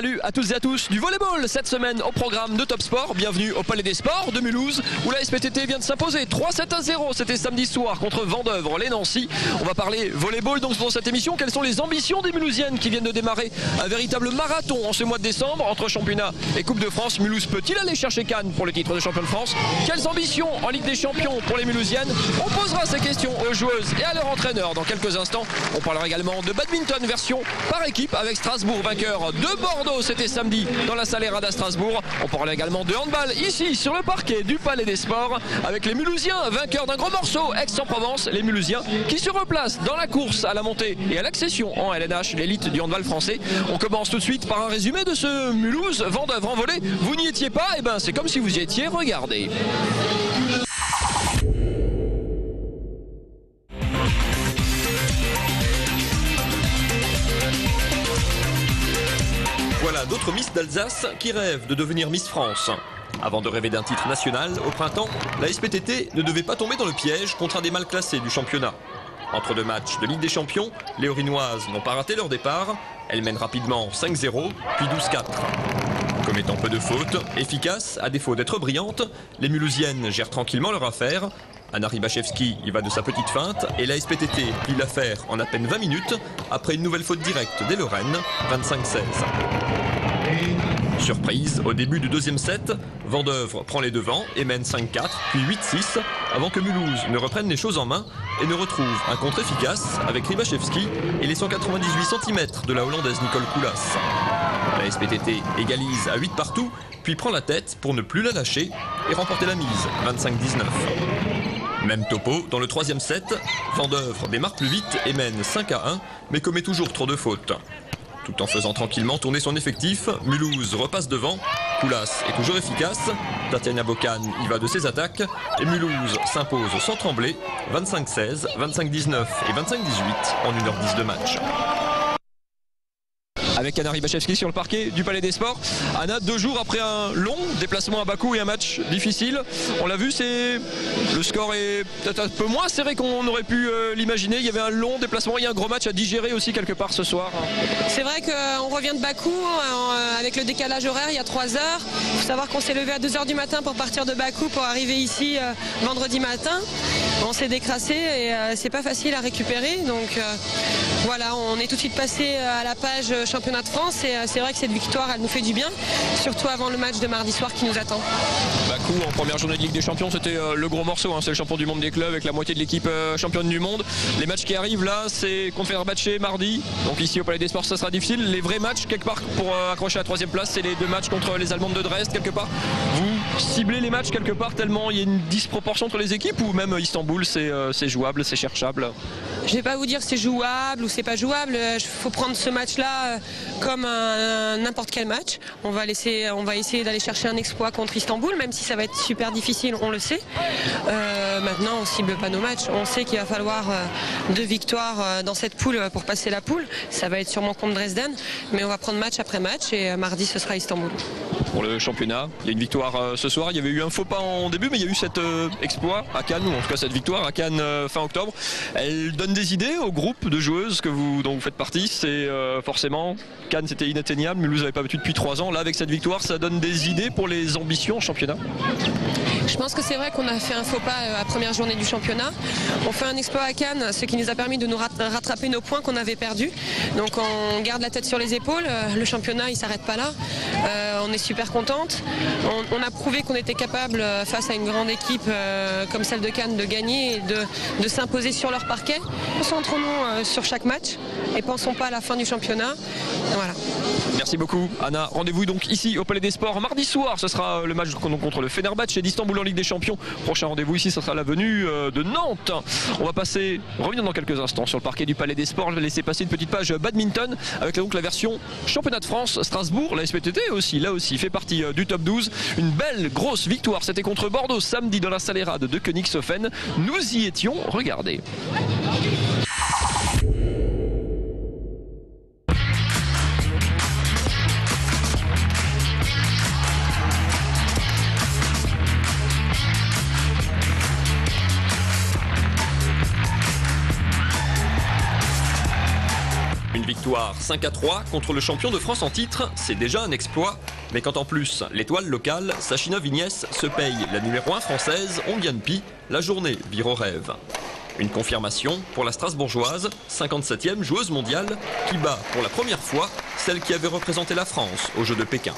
Salut à toutes et à tous du volleyball cette semaine au programme de Top Sport. Bienvenue au Palais des Sports de Mulhouse où la SPTT vient de s'imposer 3-7-0. C'était samedi soir contre Vendeuvre, les Nancy. On va parler volleyball donc dans cette émission. Quelles sont les ambitions des Mulhousiennes qui viennent de démarrer un véritable marathon en ce mois de décembre entre championnat et Coupe de France? Mulhouse peut-il aller chercher Cannes pour le titre de champion de France? Quelles ambitions en Ligue des Champions pour les Mulhousiennes? On posera ces questions aux joueuses et à leur entraîneur dans quelques instants. On parlera également de badminton version par équipe avec Strasbourg vainqueur de Bordeaux. C'était samedi dans la salle Errad à Strasbourg. On parlera également de handball ici sur le parquet du Palais des Sports avec les Mulhousiens vainqueurs d'un gros morceau Aix-en-Provence. Les Mulhousiens qui se replacent dans la course à la montée et à l'accession en LNH, l'élite du handball français. On commence tout de suite par un résumé de ce Mulhouse Vendeuvre en volée. Vous n'y étiez pas, et ben c'est comme si vous y étiez. Regardez. Voilà d'autres Miss d'Alsace qui rêvent de devenir Miss France. Avant de rêver d'un titre national, au printemps, la SPTT ne devait pas tomber dans le piège contre un des mal classés du championnat. Entre deux matchs de Ligue des Champions, les Orinoises n'ont pas raté leur départ. Elles mènent rapidement 5-0, puis 12-4. Commettant peu de fautes, efficaces, à défaut d'être brillantes, les Mulhousiennes gèrent tranquillement leur affaire. Anna Rybachevski y va de sa petite feinte et la SPTT plie l'affaire en à peine 20 minutes après une nouvelle faute directe des Lorraines, 25-16. Surprise, au début du deuxième set, Vendeuvre prend les devants et mène 5-4, puis 8-6, avant que Mulhouse ne reprenne les choses en main et ne retrouve un contre efficace avec Rybachevski et les 198 cm de la Hollandaise Nicole Coulas. La SPTT égalise à 8 partout, puis prend la tête pour ne plus la lâcher et remporter la mise, 25-19. Même topo, dans le troisième set, Vendeuvre démarre plus vite et mène 5-1, mais commet toujours trop de fautes. Tout en faisant tranquillement tourner son effectif, Mulhouse repasse devant, Coulas est toujours efficace, Tatiana Bocan y va de ses attaques, et Mulhouse s'impose sans trembler, 25-16, 25-19 et 25-18 en 1h10 de match. Avec Anna Rybachevski sur le parquet du Palais des Sports. Anna, 2 jours après un long déplacement à Bakou et un match difficile, on l'a vu, le score est peut-être un peu moins serré qu'on aurait pu l'imaginer. Il y avait un long déplacement, il y a un gros match à digérer aussi quelque part ce soir. C'est vrai qu'on revient de Bakou avec le décalage horaire, il y a 3 heures. Il faut savoir qu'on s'est levé à 2 heures du matin pour partir de Bakou pour arriver ici vendredi matin. On s'est décrassé et c'est pas facile à récupérer. Donc voilà, on est tout de suite passé à la page championnat de France et c'est vrai que cette victoire elle nous fait du bien, surtout avant le match de mardi soir qui nous attend. Bakou en première journée de Ligue des Champions, c'était le gros morceau, hein. C'est le champion du monde des clubs avec la moitié de l'équipe championne du monde. Les matchs qui arrivent là, c'est contre Fenerbahçe mardi, donc ici au Palais des Sports ça sera difficile. Les vrais matchs quelque part pour accrocher la 3e place, c'est les 2 matchs contre les Allemandes de Dresde quelque part. Vous ciblez les matchs quelque part tellement il y a une disproportion entre les équipes, ou même Istanbul c'est jouable, c'est cherchable? Je vais pas vous dire c'est jouable ou c'est pas jouable. Il faut prendre ce match-là comme n'importe quel match. On va essayer d'aller chercher un exploit contre Istanbul, même si ça va être super difficile, on le sait. Maintenant, on cible pas nos matchs. On sait qu'il va falloir 2 victoires dans cette poule pour passer la poule. Ça va être sûrement contre Dresden, mais on va prendre match après match et mardi ce sera Istanbul. Pour le championnat, il y a une victoire ce soir. Il y avait eu un faux pas en début, mais il y a eu cet exploit à Cannes, ou en tout cas cette victoire à Cannes fin octobre. Elle donne des idées au groupe de joueuses dont vous faites partie. C'est forcément, Cannes c'était inatteignable, Mulhouse n'avait pas battu depuis 3 ans. Là avec cette victoire, ça donne des idées pour les ambitions en championnat? Je pense que c'est vrai qu'on a fait un faux pas à la première journée du championnat. On fait un exploit à Cannes, ce qui nous a permis de nous rattraper nos points qu'on avait perdus. Donc on garde la tête sur les épaules. Le championnat il ne s'arrête pas là. On est super contente. On a prouvé qu'on était capable face à une grande équipe comme celle de Cannes de gagner et de s'imposer sur leur parquet. Concentrons-nous sur chaque match et pensons pas à la fin du championnat. Voilà. Merci beaucoup Anna. Rendez-vous donc ici au Palais des Sports mardi soir. Ce sera le match contre le Fenerbahçe d'Istanbul en Ligue des Champions. Prochain rendez-vous ici, ce sera la venue de Nantes. On va revenir dans quelques instants sur le parquet du Palais des Sports. Je vais laisser passer une petite page badminton avec donc la version championnat de France. Strasbourg, la SPTT aussi, là aussi, fait partie du top 12. Une belle grosse victoire. C'était contre Bordeaux samedi dans la salle Errad de Königshofen. Nous y étions. Regardez. victoire 5-3 contre le champion de France en titre, c'est déjà un exploit. Mais quand en plus l'étoile locale, Sachina Vignès, se paye la numéro 1 française, Ongian Pi, la journée vire au rêve. Une confirmation pour la Strasbourgeoise, 57e joueuse mondiale, qui bat pour la première fois celle qui avait représenté la France aux Jeux de Pékin.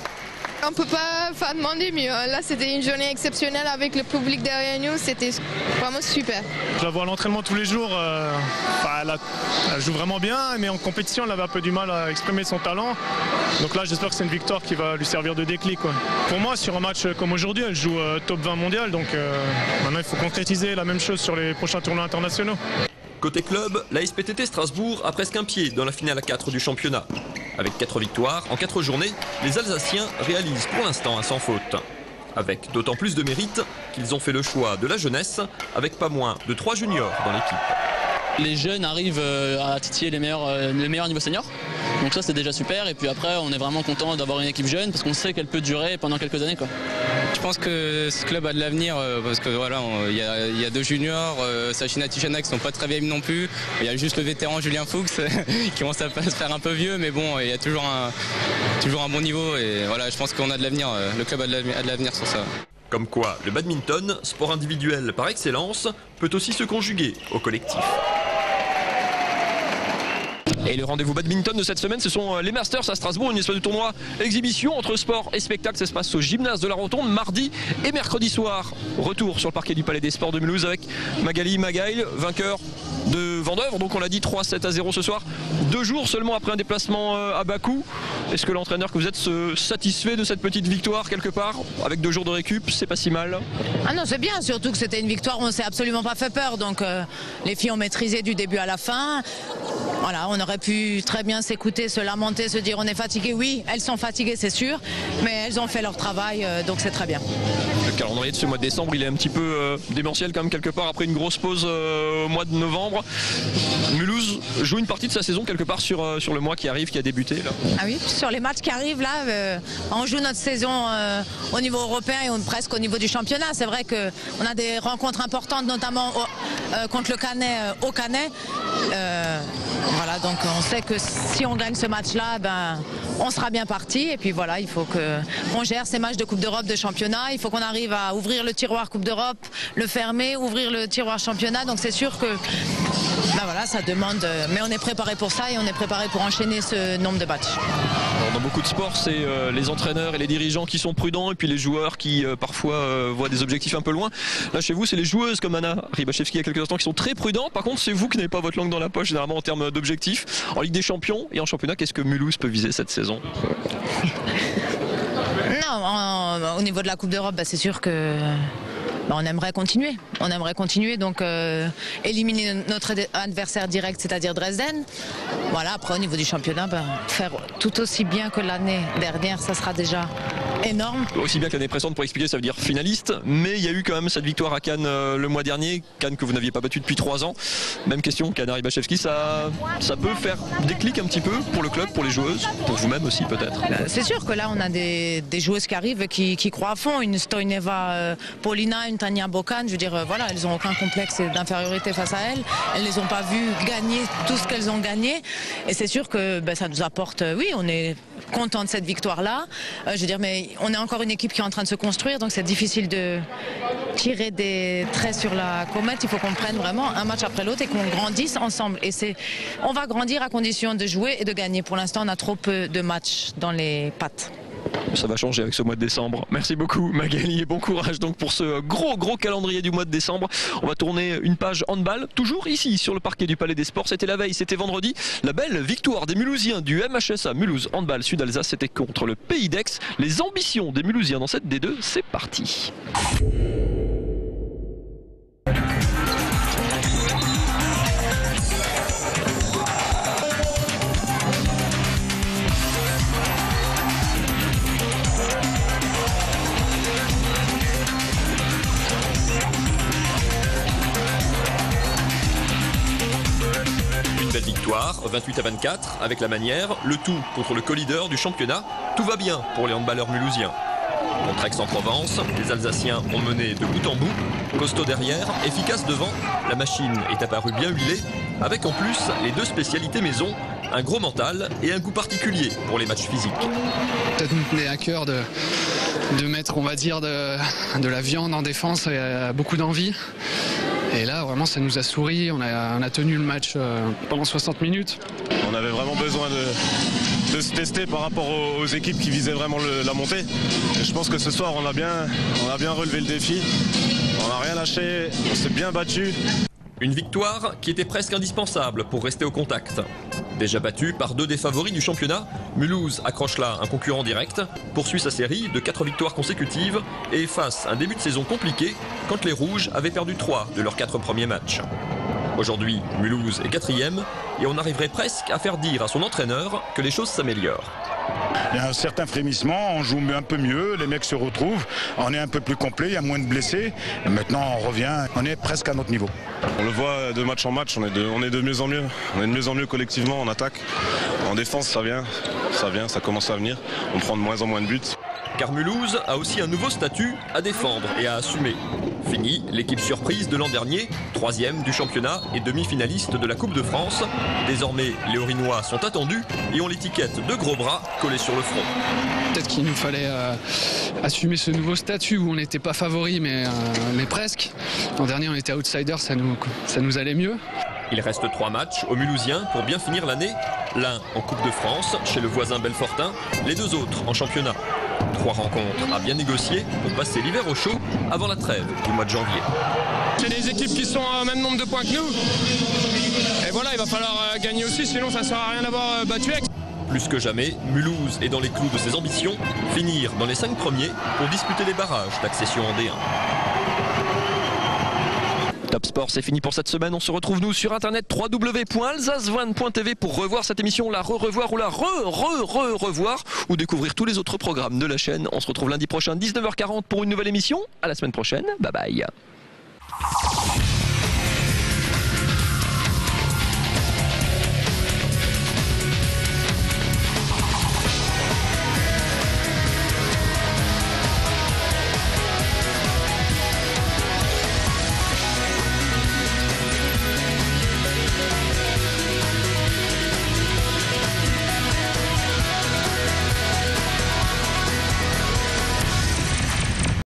On ne peut pas faire demander mieux. Là, c'était une journée exceptionnelle avec le public derrière nous. C'était vraiment super. Je la vois à l'entraînement tous les jours. Elle joue vraiment bien, mais en compétition, elle avait un peu du mal à exprimer son talent. Donc là, j'espère que c'est une victoire qui va lui servir de déclic. Pour moi, sur un match comme aujourd'hui, elle joue top 20 mondial. Donc maintenant, il faut concrétiser la même chose sur les prochains tournois internationaux. Côté club, la SPTT Strasbourg a presque un pied dans la finale à 4 du championnat. Avec 4 victoires en 4 journées, les Alsaciens réalisent pour l'instant un sans faute. Avec d'autant plus de mérite qu'ils ont fait le choix de la jeunesse, avec pas moins de 3 juniors dans l'équipe. Les jeunes arrivent à titiller les meilleurs niveaux seniors. Donc ça c'est déjà super, et puis après on est vraiment content d'avoir une équipe jeune parce qu'on sait qu'elle peut durer pendant quelques années, quoi. Je pense que ce club a de l'avenir parce que voilà, il y a 2 juniors, Sachina Tichana qui sont pas très vieilles non plus. Il y a juste le vétéran Julien Fuchs qui commence à se faire un peu vieux, mais bon, il y a toujours un bon niveau, et voilà, je pense qu'on a de l'avenir, le club a de l'avenir sur ça. Comme quoi, le badminton, sport individuel par excellence, peut aussi se conjuguer au collectif. Et le rendez-vous badminton de cette semaine, ce sont les Masters à Strasbourg, une espèce de tournoi exhibition entre sport et spectacle. Ça se passe au gymnase de la Rotonde mardi et mercredi soir. Retour sur le parquet du Palais des Sports de Mulhouse avec Magali Magail, vainqueur de Vendœuvre. Donc on l'a dit, 3-7-0 ce soir. 2 jours seulement après un déplacement à Bakou. Est-ce que l'entraîneur que vous êtes satisfait de cette petite victoire quelque part? Avec 2 jours de récup, c'est pas si mal. Ah non, c'est bien, surtout que c'était une victoire où on ne s'est absolument pas fait peur. Donc les filles ont maîtrisé du début à la fin. Voilà, on aurait pu très bien s'écouter, se lamenter, se dire on est fatigué. Oui, elles sont fatiguées, c'est sûr, mais elles ont fait leur travail, donc c'est très bien. Le calendrier de ce mois de décembre, il est un petit peu démentiel quand même quelque part après une grosse pause au mois de novembre. Mulhouse joue une partie de sa saison quelque part sur le mois qui arrive, qui a débuté là. Ah oui, sur les matchs qui arrivent là, on joue notre saison au niveau européen et presque au niveau du championnat. C'est vrai qu'on a des rencontres importantes, notamment contre le Canet au Canet. Voilà, donc on sait que si on gagne ce match-là, on sera bien parti. Et puis voilà, il faut qu'on gère ces matchs de Coupe d'Europe, de championnat. Il faut qu'on arrive à ouvrir le tiroir Coupe d'Europe, le fermer, ouvrir le tiroir championnat. Donc c'est sûr que voilà, ça demande. Mais on est préparé pour ça et on est préparé pour enchaîner ce nombre de matchs. Alors, dans beaucoup de sports, c'est les entraîneurs et les dirigeants qui sont prudents et puis les joueurs qui parfois voient des objectifs un peu loin. Là chez vous, c'est les joueuses comme Anna Ribachevski il y a quelques instants qui sont très prudents. Par contre, c'est vous qui n'avez pas votre langue dans la poche généralement en termes d'objectifs. En Ligue des Champions et en championnat, qu'est-ce que Mulhouse peut viser cette saison? Non, au niveau de la Coupe d'Europe, c'est sûr que on aimerait continuer. On aimerait continuer, donc éliminer notre adversaire direct, c'est-à-dire Dresden. Voilà, après au niveau du championnat, faire tout aussi bien que l'année dernière, ça sera déjà énorme. Aussi bien que l'année précédente, pour expliquer, ça veut dire finaliste. Mais il y a eu quand même cette victoire à Cannes le mois dernier. Cannes que vous n'aviez pas battu depuis 3 ans. Même question qu'Anna Ribachevski, ça peut faire déclic un petit peu pour le club, pour les joueuses, pour vous-même aussi peut-être. C'est sûr que là, on a des joueuses qui arrivent qui croient à fond. Une Stoineva Paulina, une Tania Bokan, je veux dire, voilà, elles n'ont aucun complexe d'infériorité face à elles. Elles ne les ont pas vues gagner tout ce qu'elles ont gagné. Et c'est sûr que ça nous apporte, oui, on est content de cette victoire-là. Je veux dire, mais on est encore une équipe qui est en train de se construire, donc c'est difficile de tirer des traits sur la comète. Il faut qu'on prenne vraiment un match après l'autre et qu'on grandisse ensemble. Et on va grandir à condition de jouer et de gagner. Pour l'instant, on a trop peu de matchs dans les pattes. Ça va changer avec ce mois de décembre. Merci beaucoup Magali et bon courage donc pour ce gros calendrier du mois de décembre. On va tourner une page handball, toujours ici sur le parquet du Palais des Sports. C'était la veille, c'était vendredi. La belle victoire des Mulhousiens du MHSA Mulhouse Handball Sud-Alsace, c'était contre le Pays d'Aix. Les ambitions des Mulhousiens dans cette D2, c'est parti. Victoire 28-24 avec la manière, le tout contre le co-leader du championnat. Tout va bien pour les handballeurs mulhousiens. Contre Aix-en-Provence, les Alsaciens ont mené de bout en bout. Costaud derrière, efficace devant, la machine est apparue bien huilée, avec en plus les 2 spécialités maison, un gros mental et un goût particulier pour les matchs physiques. Peut-être nous tenait à cœur de mettre, on va dire, de la viande en défense et beaucoup d'envie. Et là, vraiment, ça nous a souri. On a tenu le match pendant 60 minutes. On avait vraiment besoin de se tester par rapport aux équipes qui visaient vraiment la montée. Et je pense que ce soir, on a bien relevé le défi. On n'a rien lâché, on s'est bien battu. Une victoire qui était presque indispensable pour rester au contact. Déjà battu par 2 des favoris du championnat, Mulhouse accroche là un concurrent direct, poursuit sa série de 4 victoires consécutives et efface un début de saison compliqué quand les Rouges avaient perdu 3 de leurs 4 premiers matchs. Aujourd'hui, Mulhouse est 4e et on arriverait presque à faire dire à son entraîneur que les choses s'améliorent. Il y a un certain frémissement, on joue un peu mieux, les mecs se retrouvent, on est un peu plus complet, il y a moins de blessés. Et maintenant on revient, on est presque à notre niveau. On le voit de match en match, on est de mieux en mieux. On est de mieux en mieux collectivement en attaque. En défense ça vient, ça commence à venir. On prend de moins en moins de buts. Car Mulhouse a aussi un nouveau statut à défendre et à assumer. Fini l'équipe surprise de l'an dernier, 3e du championnat et demi-finaliste de la Coupe de France. Désormais, les Orinois sont attendus et ont l'étiquette de gros bras collée sur le front. Peut-être qu'il nous fallait assumer ce nouveau statut où on n'était pas favori, mais presque. L'an dernier, on était outsider, ça nous allait mieux. Il reste 3 matchs aux Mulhousiens pour bien finir l'année. L'un en Coupe de France, chez le voisin Belfortin, les 2 autres en championnat. 3 rencontres à bien négocier pour passer l'hiver au chaud avant la trêve du mois de janvier. C'est des équipes qui sont au même nombre de points que nous. Et voilà, il va falloir gagner aussi, sinon ça ne sert à rien d'avoir battu Aix. Plus que jamais, Mulhouse est dans les clous de ses ambitions, finir dans les 5 premiers pour disputer les barrages d'accession en D1. Top Sport, c'est fini pour cette semaine. On se retrouve nous sur internet www.alsace20.tv pour revoir cette émission, la revoir ou la revoir ou découvrir tous les autres programmes de la chaîne. On se retrouve lundi prochain 19h40 pour une nouvelle émission. À la semaine prochaine. Bye bye.